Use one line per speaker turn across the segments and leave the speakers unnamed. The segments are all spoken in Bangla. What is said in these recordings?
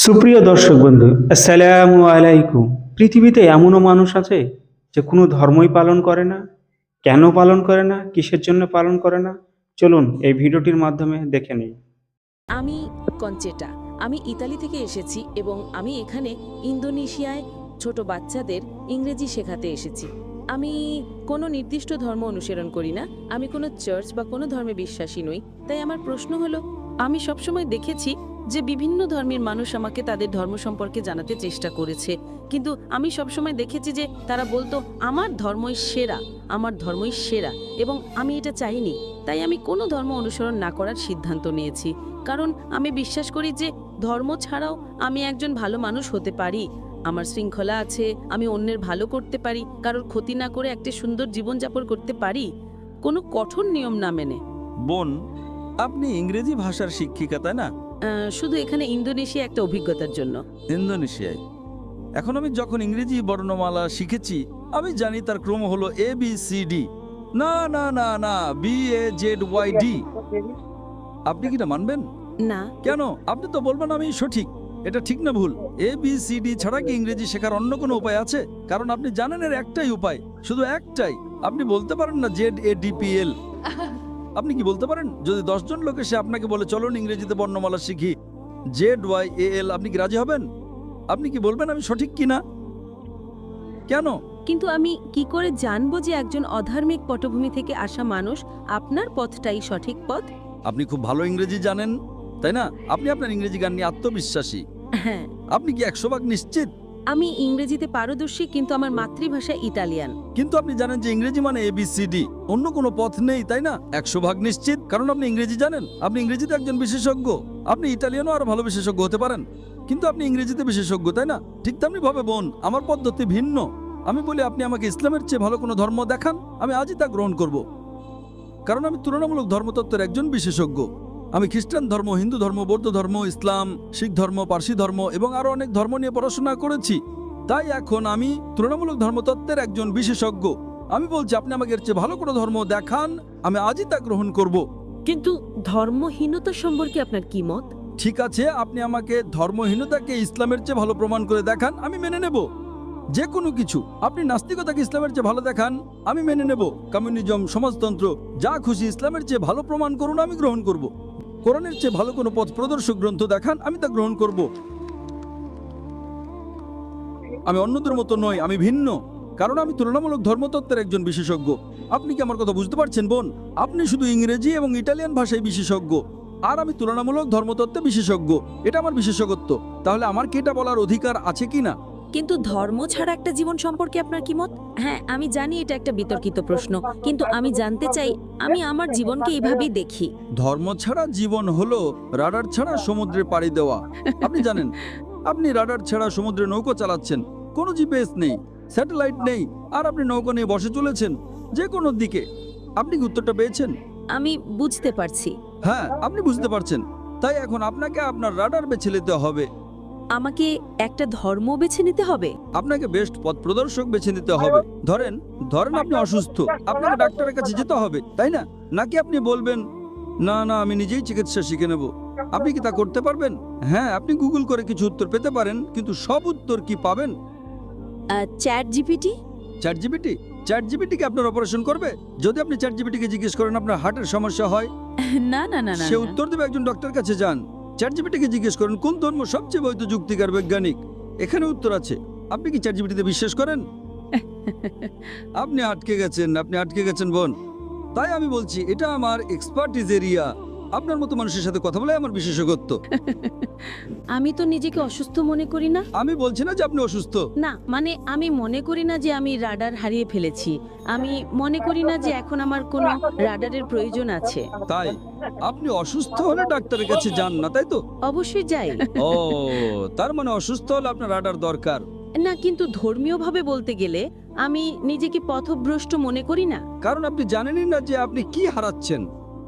সুপ্রিয় দর্শক বন্ধু, আসসালামু আলাইকুম। পৃথিবীতে এমনও মানুষ আছে যে কোনো ধর্মই পালন করে না। কেন পালন করে না, কিসের জন্য পালন করে না, চলুন এই ভিডিওটির মাধ্যমে দেখে নিই।
আমি কনচেটা। আমি ইতালি থেকে এসেছি এবং আমি এখানে ইন্দোনেশিয়ায় ছোট বাচ্চাদের ইংরেজি শেখাতে এসেছি। আমি কোনো নির্দিষ্ট ধর্ম অনুসরণ করি না, আমি কোনো চার্চ বা কোনো ধর্মে বিশ্বাসী নই। তাই আমার প্রশ্ন হলো, আমি সবসময় দেখেছি যে বিভিন্ন ধর্মের মানুষ আমাকে তাদের ধর্ম সম্পর্কে জানাতে চেষ্টা করেছে, কিন্তু আমি সবসময় দেখেছি যে তারা বলতো আমার ধর্মই সেরা, আমার ধর্মই সেরা, এবং আমি এটা চাইনি। তাই আমি কোনো ধর্ম অনুসরণ না করার সিদ্ধান্ত নিয়েছি, কারণ আমি বিশ্বাস করি যে ধর্ম ছাড়াও আমি একজন ভালো মানুষ হতে পারি। আমার শৃঙ্খলা আছে, আমি অন্যের ভালো করতে পারি, কারোর ক্ষতি না করে একটা সুন্দর জীবনযাপন করতে পারি, কোনো কঠোর নিয়ম না মেনে।
বোন, আপনি ইংরেজি ভাষার শিক্ষিকা তাই না?
শুধু এখানে ইন্দোনেশিয়া একটা অভিজ্ঞতার জন্য।
ইন্দোনেশিয়ায় এখন আমি যখন ইংরেজি বর্ণমালা শিখেছি, আমি জানি তার ক্রম হলো ABCD। না না না না, BAZYD। আপনি কি না মানবেন?
না,
কেন? আপনি তো বলবেন আমি সঠিক। এটা ঠিক না ভুল? ABCD ছাড়া কি ইংরেজি শেখার অন্য কোনো উপায় আছে? কারণ আপনি জানেন এর একটাই উপায়, শুধু একটাই। আপনি বলতে পারেন না ZADPL? আপনি কি বলতে পারেন? যদি 10 জন লোক এসে আপনাকে বলে চলুন ইংরেজিতে বর্ণমালা শিখি, ZYAL, আপনি কি রাজি হবেন? আপনি কি বলবেন আমি সঠিক কিনা? কেন?
কিন্তু আমি কি করে জানবো যে একজন অধার্মিক পটভূমি থেকে আসা মানুষ আপনার পথটাই সঠিক পথ?
আপনি খুব ভালো ইংরেজি জানেন তাই না? আপনি আপনার ইংরেজি গান নিয়ে আত্মবিশ্বাসী।
হ্যাঁ,
আপনি কি 100% নিশ্চিত?
আমি ইংরেজিতে পারদর্শী, কিন্তু আমার মাতৃভাষা ইতালিয়ান।
কিন্তু আপনি জানেন যে ইংরেজি মানে ABCD, অন্য কোনো পথ নেই তাই না? 100% নিশ্চিত, কারণ আপনি ইংরেজি জানেন, আপনি ইংরেজিতে একজন বিশেষজ্ঞ। আপনি ইতালিয়ানও আরো ভালো বিশেষজ্ঞ হতে পারেন, কিন্তু আপনি ইংরেজিতে বিশেষজ্ঞ তাই না? ঠিক তেমনি ভাবে বোন, আমার পদ্ধতি ভিন্ন। আমি বলি আপনি আমাকে ইসলামের চেয়ে ভালো কোনো ধর্ম দেখান, আমি আজই তা গ্রহণ করব, কারণ আমি তুলনামূলক ধর্মতত্ত্বের একজন বিশেষজ্ঞ। আমি খ্রিস্টান ধর্ম, হিন্দু ধর্ম, বৌদ্ধ ধর্ম, ইসলাম, শিখ ধর্ম, পার্সি ধর্ম এবং আরো অনেক ধর্ম নিয়ে পড়াশোনা করেছি। তাই এখন আমি তুলনামূলক ধর্মতত্ত্বের একজন বিশেষজ্ঞ। আমি বলছি আপনি আমাকে এর চেয়ে ভালো কোনো ধর্ম দেখান, আমি আজই তা গ্রহণ করব।
কিন্তু ধর্মহীনতা সম্পর্কে আপনার কি মত?
ঠিক আছে, আপনি আমাকে ধর্মহীনতাকে ইসলামের চেয়ে ভালো প্রমাণ করে দেখান, আমি মেনে নেব যে কোনো কিছু। আপনি নাস্তিকতাকে ইসলামের চেয়ে ভালো দেখান, আমি মেনে নেব। কমিউনিজম, সমাজতন্ত্র, যা খুশি ইসলামের চেয়ে ভালো প্রমাণ করুন, আমি গ্রহণ করব। কোরআনের চেয়ে ভালো কোনো পথ প্রদর্শক গ্রন্থ দেখান, আমি তা গ্রহণ করব। আমি অন্যদের মতো নই, আমি ভিন্ন, কারণ আমি তুলনামূলক ধর্মতত্ত্বের একজন বিশেষজ্ঞ। আপনি কি আমার কথা বুঝতে পারছেন বোন? আপনি শুধু ইংরেজি এবং ইটালিয়ান ভাষায় বিশেষজ্ঞ, আর আমি তুলনামূলক ধর্মতত্ত্বে বিশেষজ্ঞ। এটা আমার বিশেষজ্ঞত্ব। তাহলে আমার কি এটা বলার অধিকার আছে কি না?
কিন্তু ধর্ম ছাড়া একটা জীবন সম্পর্কে আপনার কি মত? হ্যাঁ, আমি জানি এটা একটা বিতর্কিত প্রশ্ন, কিন্তু আমি জানতে চাই। আমি আমার জীবনকে এইভাবেই দেখি।
ধর্ম ছাড়া জীবন হলো রাডার ছাড়া সমুদ্রে পাড়ি দেওয়া। আপনি জানেন, আপনি রাডার ছাড়া সমুদ্রে নৌকো চালাচ্ছেন, কোনো জিপিএস নেই, স্যাটেলাইট নেই, আর আপনি নৌকো নিয়ে বসে চলেছেন যে কোনো দিকে। আপনি কি উত্তরটা পেয়েছেন?
আমি বুঝতে পারছি।
হ্যাঁ, আপনি বুঝতে পারছেন। তাই এখন আপনাকে আপনার রাডার বেছে নিতে হবে।
আমাকে একটা ধর্ম বেছে নিতে হবে?
আপনাকে বেস্ট পথ প্রদর্শক বেছে নিতে হবে। ধরেন ধরেন আপনি অসুস্থ, আপনাকে ডাক্তারের কাছে যেতে হবে তাই না? নাকি আপনি বলবেন না না আমি নিজেই চিকিৎসা শিখে নেব? আপনি কি তা করতে পারবেন? হ্যাঁ, আপনি গুগল করে কিছু উত্তর পেতে পারেন, কিন্তু সব উত্তর কি পাবেন?
Chat GPT?
চ্যাট জিপিটি কি আপনার অপারেশন করবে? যদি আপনি চ্যাট জিপিটিকে জিজ্ঞেস করেন আপনার হার্টের সমস্যা হয়,
না না না না
সে
না।
উত্তর দেবে একজন ডক্টর কাছে যান। চ্যাট জিপিটিকে জিজ্ঞেস করেন কোন ধর্ম সবচেয়ে বৈধ যুক্তিকার বৈজ্ঞানিক, এখানে উত্তর আছে। আপনি কি চ্যাট জিপিটিতে বিশ্বাস করেন? আপনি আটকে গেছেন, আপনি আটকে গেছেন বোন। তাই আমি বলছি এটা আমার এক্সপার্টিজ এরিয়া। আপনার মতো মানুষের সাথে কথা বলে আমার বিশেষজ্ঞত্ব।
আমি তো নিজেকে অসুস্থ মনে করি না।
আমি বলছি না যে আপনি অসুস্থ।
না, মানে আমি মনে করি না যে আমি রাডার হারিয়ে ফেলেছি। আমি মনে করি না যে এখন আমার কোনো রাডারের প্রয়োজন আছে।
তাই আপনি অসুস্থ হলে ডাক্তারের কাছে যান না, তাই তো?
অবশ্যই যাই।
ও, তার মানে অসুস্থ হলে আপনার রাডার দরকার।
না, কিন্তু ধর্মীয়ভাবে বলতে গেলে আমি নিজেকে পথভ্রষ্ট মনে করি না।
কারণ আপনি জানেনই না যে আপনি কি হারাচ্ছেন।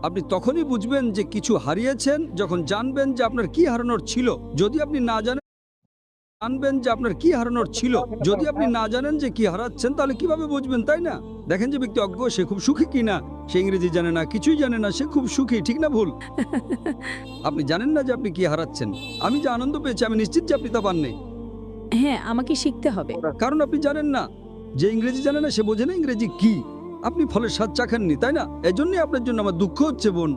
আপনি তখনই বুঝবেন যে কিছু হারিয়েছেন যখন জানবেন যে আপনার কি হারানোর ছিল। যদি আপনি না জানেন জানবেন যে আপনার কি হারানোর ছিল। যদি আপনি না জানেন যে কি হারাচ্ছেন তাহলে কিভাবে বুঝবেন, তাই না? দেখেন যে ব্যক্তি অজ্ঞ সে খুব সুখী কিনা। সে ইংরেজি জানে না, কিছুই জানে না, সে খুব সুখী, ঠিক না ভুল? আপনি জানেন না যে আপনি কি হারাচ্ছেন। আমি যে আনন্দ পেয়েছি আমি নিশ্চিত যে আপনি তা পাননি,
হ্যাঁ, আমাকে শিখতে হবে।
কারণ আপনি জানেন না। যে ইংরেজি জানে না সে বোঝে না ইংরেজি কি। আপনি ফলের স্বাদ চাখাননি, তাই না? এজন্যই আপনার জন্য আমার দুঃখ হচ্ছে বোন,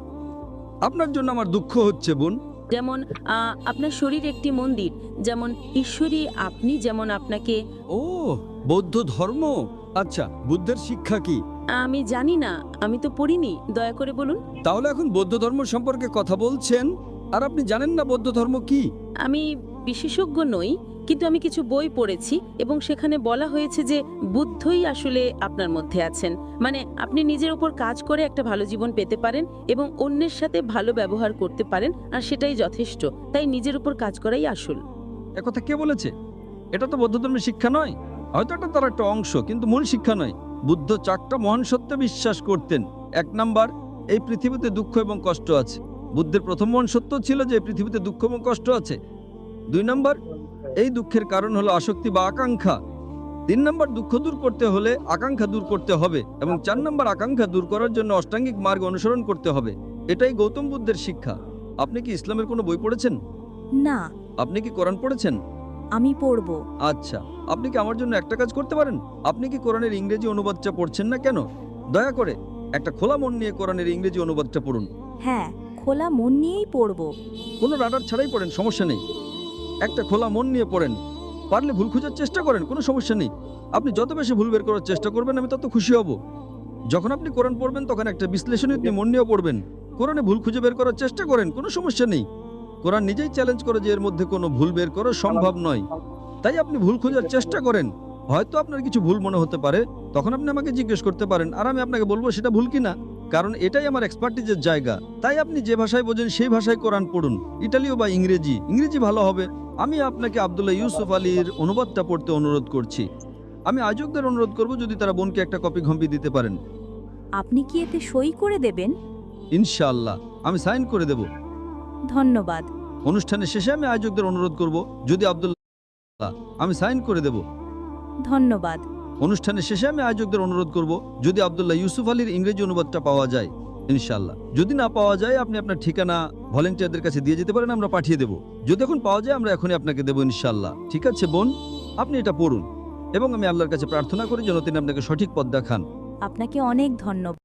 আপনার জন্য আমার দুঃখ হচ্ছে বোন।
যেমন আপনার শরীর একটি মন্দির, যেমন ঈশ্বরী আপনি, যেমন আপনাকে।
ও, বৌদ্ধ ধর্ম। আচ্ছা, বুদ্ধের শিক্ষা কি?
আমি জানি না, আমি তো পড়িনি, দয়া করে বলুন।
তাহলে এখন বৌদ্ধ ধর্ম সম্পর্কে কথা বলছেন আর আপনি জানেন না বৌদ্ধ ধর্ম কি?
আমি বিশেষজ্ঞ নই, কিন্তু আমি কিছু বই পড়েছি এবং সেখানে বলা হয়েছে যে বুদ্ধই আসলে আপনার মধ্যে আছেন। মানে আপনি নিজের উপর কাজ করে একটা ভালো জীবন পেতে পারেন এবং অন্যের সাথে ভালো ব্যবহার করতে পারেন, আর সেটাই যথেষ্ট। তাই নিজের উপর কাজ করাই আসল।
একথা কে বলেছে? এটা তো বৌদ্ধ ধর্মের শিক্ষা নয়। হয়তো এটা তার একটা অংশ, কিন্তু মূল শিক্ষা নয়। বুদ্ধ 4টা মহান সত্যে বিশ্বাস করতেন। 1 নাম্বার, এই পৃথিবীতে দুঃখ এবং কষ্ট আছে। বুদ্ধের প্রথম মহান সত্য ছিল যে এই পৃথিবীতে দুঃখ এবং কষ্ট আছে। 2 নাম্বার, এই দুঃখের কারণ হলো আসক্তি বা আকাঙ্ক্ষা। 3 নাম্বার, দুঃখ দূর করতে হলে আকাঙ্ক্ষা দূর করতে হবে। এবং 4 নাম্বার, আকাঙ্ক্ষা দূর করার জন্য অষ্টাঙ্গিক মার্গ অনুসরণ করতে হবে। এটাই গৌতম বুদ্ধের শিক্ষা। আপনি কি ইসলামের কোনো বই পড়েছেন?
না,
আপনি কি কোরআন পড়েছেন?
আমি পড়ব।
আচ্ছা, আপনি কি আমার জন্য একটা কাজ করতে পারেন? আপনি কি কোরআনের ইংরেজি অনুবাদটা পড়ছেন না কেন? দয়া করে একটা খোলা মন নিয়ে কোরআনের ইংরেজি অনুবাদটা পড়ুন।
হ্যাঁ, খোলা মন নিয়েই পড়ব।
কোনো রাডার ছাড়াই পড়েন, সমস্যা নেই। একটা খোলা মন নিয়ে পড়েন। পারলে ভুল খোঁজার চেষ্টা করেন, কোনো সমস্যা নেই। আপনি যত বেশি ভুল বের করার চেষ্টা করবেন আমি তত খুশি হব। যখন আপনি কোরআন পড়বেন তখন একটা বিশ্লেষণী মন নিয়ে পড়বেন। কোরআনে ভুল খুঁজে বের করার চেষ্টা করেন, কোনো সমস্যা নেই। কোরআন নিজেই চ্যালেঞ্জ করে যে এর মধ্যে কোনো ভুল বের করা সম্ভব নয়। তাই আপনি ভুল খোঁজার চেষ্টা করেন। হয়তো আপনার কিছু ভুল মনে হতে পারে, তখন আপনি আমাকে জিজ্ঞেস করতে পারেন আর আমি আপনাকে বলবো সেটা ভুল কিনা। কারণ এটাই আমার এক্সপার্টিজের জায়গা। তাই আপনি যে ভাষায় বোঝেন সেই ভাষায় কোরআন পড়ুন, ইটালীয় বা ইংরেজি। ইংরেজি ভালো হবে। আমি আপনাকে আব্দুল্লাহ ইউসুফ আলীর অনুবাদটা পড়তে অনুরোধ করছি। আমি আয়োজকদের অনুরোধ করব যদি তারা বোনকে একটা কপি ঘম্পি দিতে পারেন।
আপনি কি এতে সই করে দেবেন?
ইনশাআল্লাহ আমি সাইন করে দেব।
ধন্যবাদ।
অনুষ্ঠানের শেষে আমি আয়োজকদের অনুরোধ করব যদি আব্দুল্লাহ, আমি সাইন করে দেব।
ধন্যবাদ।
অনুষ্ঠানের শেষে আমি আয়োজকদের অনুরোধ করব যদি আব্দুল্লাহ ইউসুফ আলীর ইংরেজি অনুবাদটা পাওয়া যায়। ইনশাআল্লাহ যদি না পাওয়া যায় আপনি আপনার ঠিকানা ভলেন্টিয়ারদের কাছে দিয়ে যেতে পারেন, আমরা পাঠিয়ে দেব। যদি এখন পাওয়া যায় আমরা এখনই আপনাকে দেবো ইনশাআল্লাহ। ঠিক আছে বোন, আপনি এটা পড়ুন এবং আমি আল্লাহর কাছে প্রার্থনা করি যেন তিনি আপনাকে সঠিক পথ দেখান।
আপনাকে অনেক ধন্যবাদ।